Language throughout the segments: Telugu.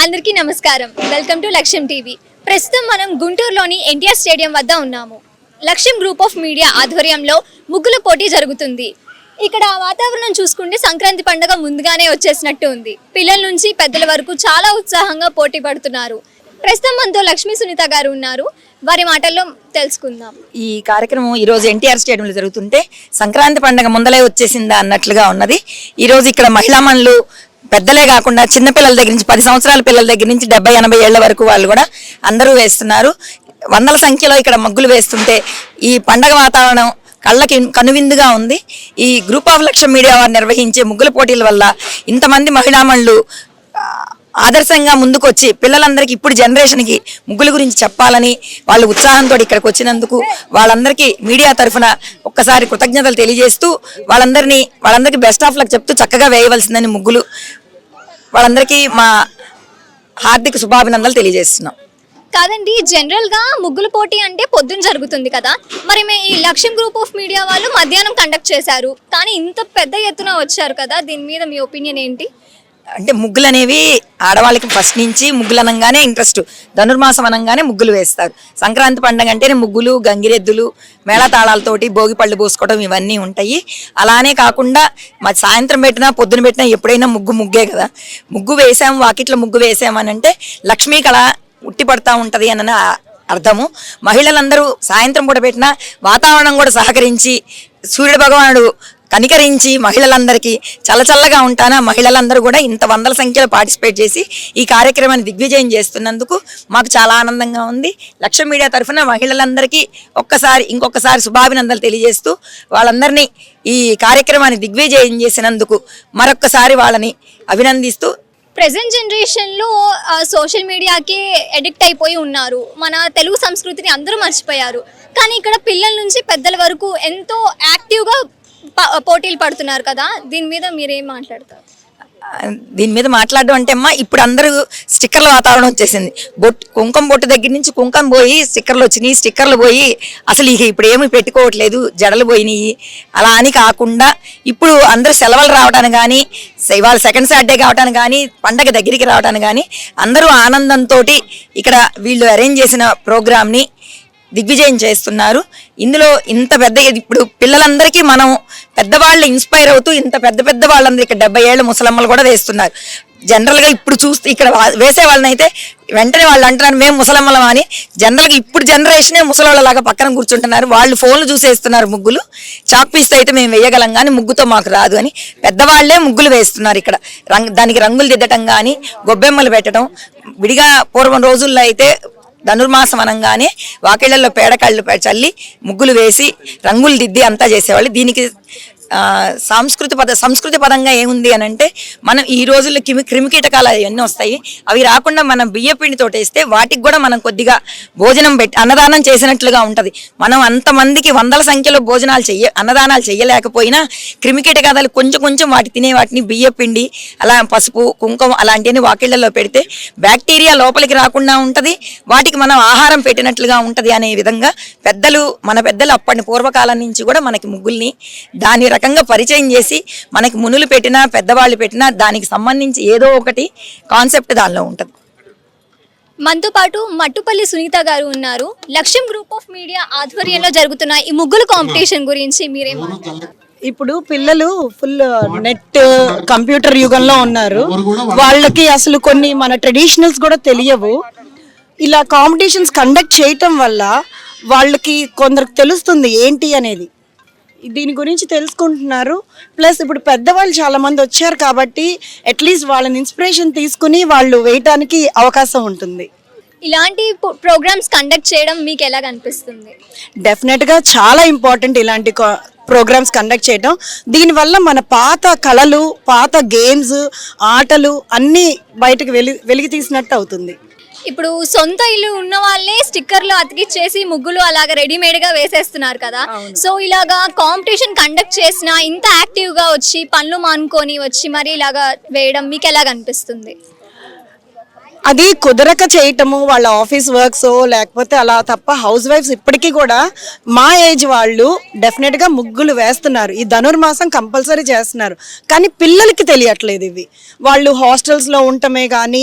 అందరికీ నమస్కారం. వెల్కమ్ టు లక్ష్యం టీవీ. ప్రస్తుతం మనం గుంటూరులోని ఎన్టీఆర్ స్టేడియం వద్ద ఉన్నాము. లక్ష్యం గ్రూప్ ఆఫ్ మీడియా ఆధ్వర్యంలో ముగ్గుల పోటీ జరుగుతుంది. ఇక్కడ వాతావరణం చూసుకుంటే సంక్రాంతి పండుగ ముందుగానే వచ్చేసినట్టు ఉంది. పిల్లల నుంచి పెద్దల వరకు చాలా ఉత్సాహంగా పోటీ పడుతున్నారు. ప్రస్తుతం మనతో లక్ష్మీ సునీత గారు ఉన్నారు. వారి మాటల్లో తెలుసుకుందాం. ఈ కార్యక్రమం ఈ రోజు ఎన్టీఆర్ స్టేడియంలో జరుగుతుంటే సంక్రాంతి పండుగ ముందలే వచ్చేసిందా అన్నట్లుగా ఉన్నది. ఈ రోజు ఇక్కడ మహిళా మనులు పెద్దలే కాకుండా చిన్న పిల్లల దగ్గర నుంచి 10 సంవత్సరాల పిల్లల దగ్గర నుంచి 70-80 ఏళ్ల వరకు వాళ్ళు కూడా అందరూ వేస్తున్నారు. వందల సంఖ్యలో ఇక్కడ మగ్గులు వేస్తుంటే ఈ పండగ వాతావరణం కళ్ళకి కనువిందుగా ఉంది. ఈ గ్రూప్ ఆఫ్ లక్ష్యం మీడియా వారు నిర్వహించే ముగ్గుల పోటీల వల్ల ఇంతమంది మహిళామణులు ఆదర్శంగా ముందుకు వచ్చి పిల్లలందరికీ ఇప్పుడు జనరేషన్కి ముగ్గుల గురించి చెప్పాలని వాళ్ళు ఉత్సాహంతో ఇక్కడికి వచ్చినందుకు వాళ్ళందరికీ మీడియా తరఫున ఒక్కసారి కృతజ్ఞతలు తెలియజేస్తూ వాళ్ళందరికీ బెస్ట్ ఆఫ్ లక్ చెప్తూ చక్కగా వేయవలసిందని ముగ్గులు వాళ్ళందరికీ మా హార్దిక శుభాభినందనలు తెలియజేస్తున్నాం. కాదండి, జనరల్ గా ముగ్గుల పోటీ అంటే పొద్దున జరుగుతుంది కదా, మరి ఈ లక్ష్యం గ్రూప్ ఆఫ్ మీడియా వాళ్ళు మధ్యాహ్నం కండక్ట్ చేశారు, కానీ ఇంత పెద్ద ఎత్తున వచ్చారు కదా, దీని మీద మీ ఒపీనియన్ ఏంటి? అంటే ముగ్గులు అనేవి ఆడవాళ్ళకి ఫస్ట్ నుంచి ముగ్గులు అనగానే ఇంట్రెస్ట్. ధనుర్మాసం అనగానే ముగ్గులు వేస్తారు. సంక్రాంతి పండుగ అంటేనే ముగ్గులు, గంగిరెద్దులు, మేళతాళాలతోటి భోగి పళ్ళు పోసుకోవడం ఇవన్నీ ఉంటాయి. అలానే కాకుండా మరి సాయంత్రం పెట్టినా పొద్దున పెట్టినా ఎప్పుడైనా ముగ్గే కదా. ముగ్గు వేసాము, వాకిట్లో ముగ్గు వేసామని అంటే లక్ష్మీ కళ ఉట్టి పడతా ఉంటుంది అని అర్థము. మహిళలందరూ సాయంత్రం పూట పెట్టినా వాతావరణం కూడా సహకరించి సూర్యుడు భగవానుడు కనికరించి మహిళలందరికీ చల్లచల్లగా ఉంటానా మహిళలందరూ కూడా ఇంత వందల సంఖ్యలో పార్టిసిపేట్ చేసి ఈ కార్యక్రమాన్ని దిగ్విజయం చేస్తున్నందుకు మాకు చాలా ఆనందంగా ఉంది. లక్ష్యం మీడియా తరఫున మహిళలందరికీ ఇంకొకసారి శుభాభినందనలు తెలియజేస్తూ వాళ్ళందరినీ ఈ కార్యక్రమాన్ని దిగ్విజయం చేసినందుకు మరొక్కసారి వాళ్ళని అభినందిస్తూ, ప్రెసెంట్ జనరేషన్లో సోషల్ మీడియాకి ఎడిక్ట్ అయిపోయి ఉన్నారు. మన తెలుగు సంస్కృతిని అందరూ మర్చిపోయారు. కానీ ఇక్కడ పిల్లల నుంచి పెద్దల వరకు ఎంతో యాక్టివ్గా పోటీలు పడుతున్నారు కదా, దీని మీద మీరేం మాట్లాడతారు? దీని మీద మాట్లాడడం అంటే అమ్మా ఇప్పుడు అందరూ స్టిక్కర్ల వాతావరణం వచ్చేసింది. కుంకుమ బొట్టు దగ్గర నుంచి కుంకుమ పోయి స్టిక్కర్లు వచ్చినాయి, స్టిక్కర్లు పోయి అసలు ఇప్పుడు ఏమి పెట్టుకోవట్లేదు, జడలు పోయినాయి. అలా అని కాకుండా ఇప్పుడు అందరూ సెలవులు రావడానికి కానీ, ఇవాళ సెకండ్ సాటర్డే కావడానికి కానీ, పండగ దగ్గరికి రావడానికి కానీ అందరూ ఆనందంతో ఇక్కడ వీళ్ళు అరేంజ్ చేసిన ప్రోగ్రామ్ని దిగ్విజయం చేస్తున్నారు. ఇందులో ఇంత పెద్ద ఇప్పుడు పిల్లలందరికీ మనం పెద్దవాళ్ళు ఇన్స్పైర్ అవుతూ ఇంత పెద్ద వాళ్ళందరూ ఇక్కడ 70 ఏళ్ళ ముసలమ్మలు కూడా వేస్తున్నారు. జనరల్గా ఇప్పుడు చూస్తే ఇక్కడ వేసే వాళ్ళని అయితే వెంటనే వాళ్ళు అంటున్నారు మేము ముసలమ్మలం అని. జనరల్గా ఇప్పుడు జనరేషనే ముసలోళ్ళలాగా పక్కన కూర్చుంటున్నారు. వాళ్ళు ఫోన్లు చూసేస్తున్నారు ముగ్గులు. చాక్ పీస్తో అయితే మేము వేయగలం కానీ ముగ్గుతో మాకు రాదు అని పెద్దవాళ్లే ముగ్గులు వేస్తున్నారు. ఇక్కడ దానికి రంగులు దిద్దటం కానీ, గొబ్బెమ్మలు పెట్టడం. విడిగా పూర్వం రోజుల్లో అయితే ధనుర్మాసం అనగానే వాకిళ్లలో పేడకాళ్ళు చల్లి ముగ్గులు వేసి రంగులు దిద్ది అంతా చేసేవాళ్ళు. దీనికి సంస్కృతి పదంగా ఏముంది అని అంటే మనం ఈ రోజుల్లో క్రిమికీటకాలు అవన్నీ వస్తాయి. అవి రాకుండా మనం బియ్యపిండితో వేస్తే వాటికి కూడా మనం కొద్దిగా భోజనం పెట్టి అన్నదానం చేసినట్లుగా ఉంటుంది. మనం అంతమందికి వందల సంఖ్యలో అన్నదానాలు చేయలేకపోయినా క్రిమికీటకాలు కొంచెం వాటిని బియ్యపిండి అలా పసుపు కుంకుమ అలాంటివన్నీ వాకిళ్లలో పెడితే బ్యాక్టీరియా లోపలికి రాకుండా ఉంటుంది, వాటికి మనం ఆహారం పెట్టినట్లుగా ఉంటుంది అనే విధంగా మన పెద్దలు అప్పటి పూర్వకాలం నుంచి కూడా మనకి ముగ్గుల్ని దాని రకంగా పరిచయం చేసి మనకి మునులు పెట్టినా పెద్దవాళ్ళు పెట్టినా దానికి సంబంధించి ఏదో ఒకటి కాన్సెప్ట్ దానిలో ఉంటుంది. మనతో పాటు మట్టుపల్లి సునీత గారు ఉన్నారు. లక్ష్యం గ్రూప్ ఆఫ్ మీడియా ఆధ్వర్యంలో జరుగుతున్న ఈ ముగ్గుల కాంపిటీషన్ గురించి మీరేం మాట్లాడతారు? ఇప్పుడు పిల్లలు ఫుల్ నెట్ కంప్యూటర్ యుగంలో ఉన్నారు. వాళ్ళకి అసలు కొన్ని మన ట్రెడిషనల్స్ కూడా తెలియవు. ఇలా కాంపిటీషన్స్ కండక్ట్ చేయటం వల్ల వాళ్ళకి కొందరికి తెలుస్తుంది ఏంటి అనేది. దీని గురించి తెలుసుకుంటున్నారు. ప్లస్ ఇప్పుడు పెద్దవాళ్ళు చాలా మంది వచ్చారు కాబట్టి అట్లీస్ట్ వాళ్ళని ఇన్స్పిరేషన్ తీసుకుని వాళ్ళు వేయటానికి అవకాశం ఉంటుంది. ఇలాంటి ప్రోగ్రామ్స్ కండక్ట్ చేయడం మీకు ఎలా అనిపిస్తుంది? డెఫినెట్గా చాలా ఇంపార్టెంట్ ఇలాంటి ప్రోగ్రామ్స్ కండక్ట్ చేయడం. దీనివల్ల మన పాత కళలు, పాత గేమ్స్, ఆటలు అన్నీ బయటకు వెలికి తీసినట్టు అవుతుంది. ఇప్పుడు సొంత ఇల్లు ఉన్న వాళ్ళే స్టిక్కర్లు అతికిచ్చేసి ముగ్గులు అలాగా రెడీమేడ్ గా వేసేస్తున్నారు కదా. సో ఇలాగా కాంపిటీషన్ కండక్ట్ చేసిన ఇంత యాక్టివ్ గా వచ్చి పనులు మానుకొని వచ్చి మరి ఇలాగా వేయడం మీకు ఎలా అనిపిస్తుంది? అది కుదరక చేయటము వాళ్ళ ఆఫీస్ వర్క్స్ లేకపోతే అలా తప్ప హౌస్ వైఫ్స్ ఇప్పటికీ కూడా మా ఏజ్ వాళ్ళు డెఫినెట్గా ముగ్గులు వేస్తున్నారు. ఈ ధనుర్మాసం కంపల్సరీ చేస్తున్నారు. కానీ పిల్లలకి తెలియట్లేదు ఇవి. వాళ్ళు హాస్టల్స్లో ఉండటమే కానీ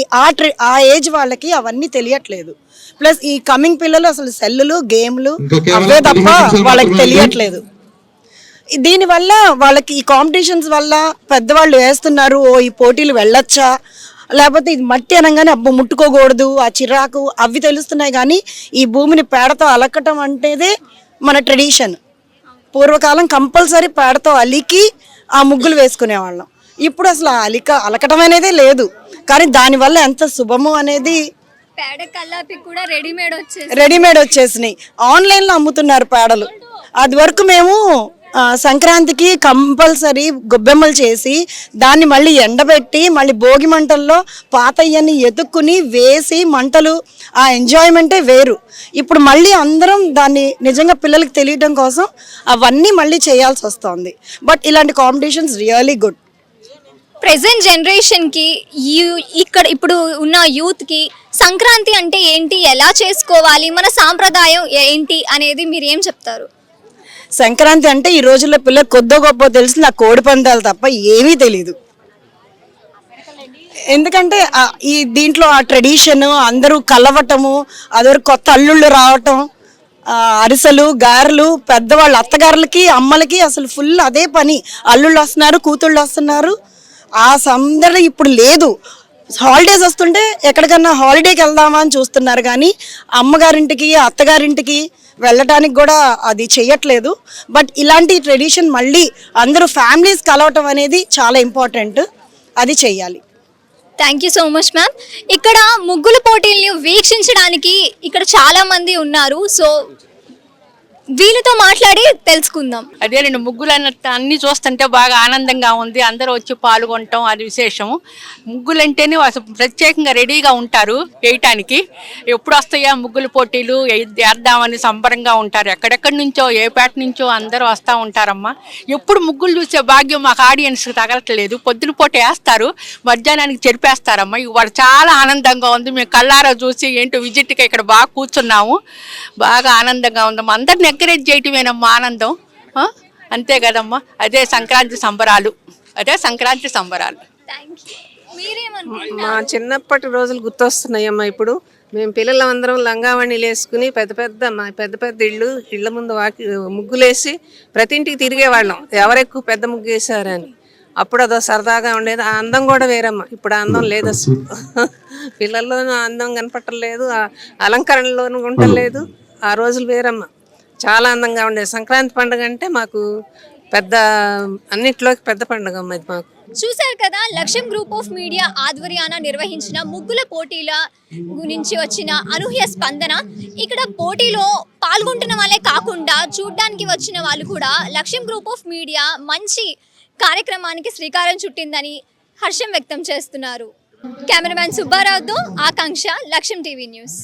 ఆ ఏజ్ వాళ్ళకి అవన్నీ తెలియట్లేదు. ప్లస్ ఈ కమింగ్ పిల్లలు అసలు సెల్లులు గేమ్లు అవే తప్ప వాళ్ళకి తెలియట్లేదు. దీనివల్ల వాళ్ళకి ఈ కాంపిటీషన్స్ వల్ల పెద్దవాళ్ళు వేస్తున్నారు, ఓ ఈ పోటీలు వెళ్ళొచ్చా, లేకపోతే ఇది మట్టి అనగానే అబ్బో ముట్టుకోకూడదు ఆ చిరాకు అవి తెలుస్తున్నాయి. కానీ ఈ భూమిని పేడతో అలకటం అంటేదే మన ట్రెడిషన్. పూర్వకాలం కంపల్సరీ పేడతో అలికి ఆ ముగ్గులు వేసుకునేవాళ్ళం. ఇప్పుడు అసలు అలకటం అనేదే లేదు. కానీ దానివల్ల ఎంత శుభము అనేది పేడ కల్లాపి కూడా రెడీమేడ్ వచ్చేసినాయి. ఆన్లైన్లో అమ్ముతున్నారు పేడలు. అది వరకు మేము సంక్రాంతికి కంపల్సరీ గొబ్బెమ్మలు చేసి దాన్ని మళ్ళీ ఎండబెట్టి మళ్ళీ భోగి మంటల్లో పాతయ్యని ఎతుక్కుని వేసి మంటలు ఆ ఎంజాయ్మెంటే వేరు. ఇప్పుడు మళ్ళీ అందరం దాన్ని నిజంగా పిల్లలకి తెలియడం కోసం అవన్నీ మళ్ళీ చేయాల్సి వస్తుంది. బట్ ఇలాంటి కాంపిటీషన్స్ రియలీ గుడ్. ప్రెసెంట్ జనరేషన్కి ఇక్కడ ఇప్పుడు ఉన్న యూత్కి సంక్రాంతి అంటే ఏంటి, ఎలా చేసుకోవాలి, మన సాంప్రదాయం ఏంటి అనేది మీరు ఏం చెప్తారు? సంక్రాంతి అంటే ఈ రోజుల్లో పిల్లలు కొద్దో గొప్ప తెలిసిన ఆ కోడి పందాలు తప్ప ఏమీ తెలీదు. ఎందుకంటే ఈ దీంట్లో ఆ ట్రెడిషన్ అందరూ కలవటము, అదొక కొత్త అల్లుళ్ళు రావటం, అరిసెలు గారెలు పెద్దవాళ్ళు అత్తగారులకి అమ్మలకి అసలు ఫుల్ అదే పని. అల్లుళ్ళు వస్తున్నారు, కూతుళ్ళు వస్తున్నారు. ఆ సందడి ఇప్పుడు లేదు. హాలిడేస్ వస్తుంటే ఎక్కడికన్నా హాలిడేకి వెళ్దామా అని చూస్తున్నారు. కానీ అమ్మగారింటికి అత్తగారింటికి వెళ్ళటానికి కూడా అది చెయ్యట్లేదు. బట్ ఇలాంటి ట్రెడిషన్ మళ్ళీ అందరూ ఫ్యామిలీస్ కలవటం అనేది చాలా ఇంపార్టెంట్. అది చెయ్యాలి. Thank you so much ma'am. ఇక్కడ ముగ్గుల పోటీల్ని వీక్షించడానికి ఇక్కడ చాలా మంది ఉన్నారు. సో వీళ్ళతో మాట్లాడి తెలుసుకుందాం. అదే రెండు ముగ్గులు అన్నట్టు అన్ని చూస్తుంటే బాగా ఆనందంగా ఉంది. అందరూ వచ్చి పాల్గొనటం అది విశేషం. ముగ్గులు అంటేనే అసలు ప్రత్యేకంగా రెడీగా ఉంటారు వేయటానికి. ఎప్పుడు వస్తాయా ముగ్గుల పోటీలు వేద్దామని సంబరంగా ఉంటారు. ఎక్కడెక్కడి నుంచో ఏ పేట నుంచో అందరూ వస్తూ ఉంటారమ్మా. ఎప్పుడు ముగ్గులు చూసే భాగ్యం మాకు ఆడియన్స్కి తగలట్లేదు. పొద్దున పూట వేస్తారు, మధ్యాహ్నానికి చెరిపేస్తారమ్మా. ఇవాళ చాలా ఆనందంగా ఉంది. మేము కళ్ళారా చూసి ఏంటో విజిట్గా ఇక్కడ బాగా కూర్చున్నాము. బాగా ఆనందంగా ఉందమ్మా. అందరిని ఎంకరేజ్ చేయటమేనమ్మా ఆనందం. అంతే కదమ్మా. అదే సంక్రాంతి సంబరాలు. మా చిన్నప్పటి రోజులు గుర్తొస్తున్నాయమ్మా. ఇప్పుడు మేము పిల్లలందరం లంగావణిలు వేసుకుని పెద్ద పెద్ద ఇళ్ళ ముందు ముగ్గులేసి ప్రతి ఇంటికి తిరిగేవాళ్ళం, ఎవరెక్కువ పెద్ద ముగ్గు వేసారని. అప్పుడు అదో సరదాగా ఉండేది. ఆ అందం కూడా వేరమ్మా. ఇప్పుడు ఆ అందం లేదు అసలు. పిల్లల్లోనూ అందం కనపట్టలేదు, అలంకరణలోనూ ఉండలేదు. ఆ రోజులు వేరమ్మా. చాలా అందంగా ఉండేది. సంక్రాంతి పండుగ అంటే మాకు అన్నిట్లోకి పెద్ద పండుగ అమ్మా ఇది మాకు. చూశారు కదా, లక్ష్యం గ్రూప్ ఆఫ్ మీడియా ఆధ్వర్యాన నిర్వహించిన ముగ్గుల పోటీల గురించి వచ్చిన అనూహ్య స్పందన. ఇక్కడ పోటీలో పాల్గొంటున్న వాళ్ళే కాకుండా చూడ్డానికి వచ్చిన వాళ్ళు కూడా లక్ష్యం గ్రూప్ ఆఫ్ మీడియా మంచి కార్యక్రమానికి శ్రీకారం చుట్టిందని హర్షం వ్యక్తం చేస్తున్నారు. కెమెరామ్యాన్ సుబ్బారావుతో ఆకాంక్ష, లక్ష్యం టీవీ న్యూస్.